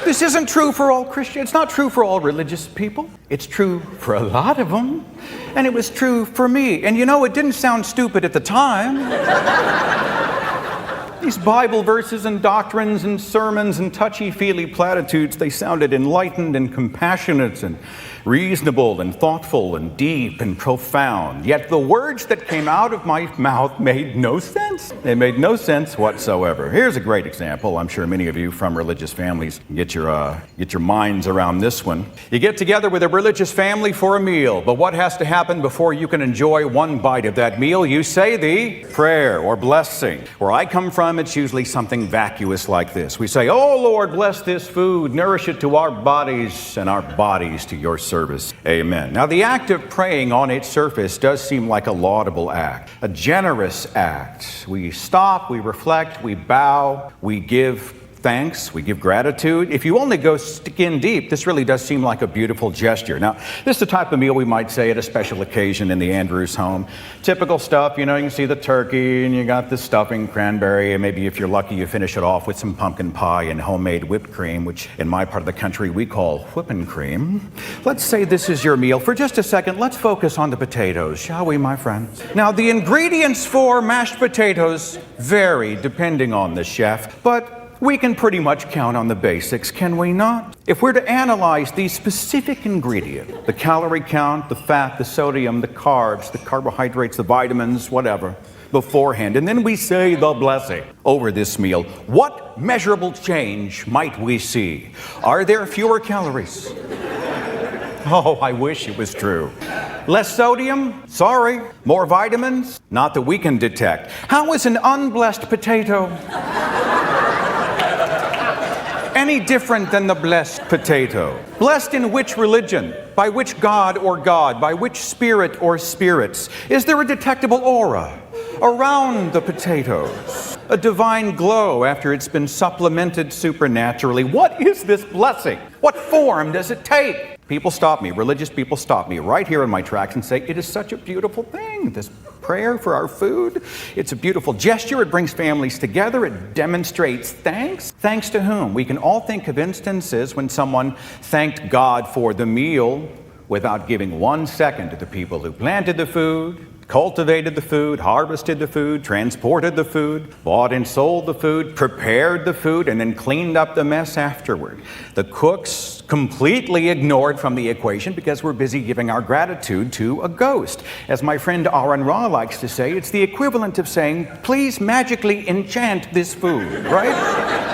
This isn't true for all Christians. It's not true for all religious people. It's true for a lot of them. And it was true for me. And you know, it didn't sound stupid at the time. These Bible verses and doctrines and sermons and touchy-feely platitudes, they sounded enlightened and compassionate and reasonable and thoughtful and deep and profound. Yet the words that came out of my mouth made no sense. They made no sense whatsoever. Here's a great example. I'm sure many of you from religious families get your minds around this one. You get together with a religious family for a meal, but what has to happen before you can enjoy one bite of that meal? You say the prayer or blessing. Where I come from, it's usually something vacuous like this. We say, "Oh Lord, bless this food, nourish it to our bodies and our bodies to your service. Amen." Now, the act of praying on its surface does seem like a laudable act, a generous act. We stop, we reflect, we bow, we give thanks, we give gratitude. If you only go skin deep, this really does seem like a beautiful gesture. Now, this is the type of meal we might say at a special occasion in the Andrews home. Typical stuff, you know, you can see the turkey and you got the stuffing, cranberry, and maybe if you're lucky you finish it off with some pumpkin pie and homemade whipped cream, which in my part of the country we call whipping cream. Let's say this is your meal. For just a second, let's focus on the potatoes, shall we, my friends? Now, the ingredients for mashed potatoes vary depending on the chef, but we can pretty much count on the basics, can we not? If we're to analyze these specific ingredients, the calorie count, the fat, the sodium, the carbs, the carbohydrates, the vitamins, whatever, beforehand, and then we say the blessing over this meal, what measurable change might we see? Are there fewer calories? Oh, I wish it was true. Less sodium? Sorry. More vitamins? Not that we can detect. How is an unblessed potato any different than the blessed potato? Blessed in which religion? By which God or God? By which spirit or spirits? Is there a detectable aura around the potatoes? A divine glow after it's been supplemented supernaturally? What is this blessing? What form does it take? People stop me, religious people stop me right here in my tracks and say, it is such a beautiful thing, this prayer for our food. It's a beautiful gesture. It brings families together. It demonstrates thanks. Thanks to whom? We can all think of instances when someone thanked God for the meal without giving 1 second to the people who planted the food, cultivated the food, harvested the food, transported the food, bought and sold the food, prepared the food, and then cleaned up the mess afterward. The cooks completely ignored from the equation because we're busy giving our gratitude to a ghost. As my friend Aaron Ra likes to say, it's the equivalent of saying, please magically enchant this food, right?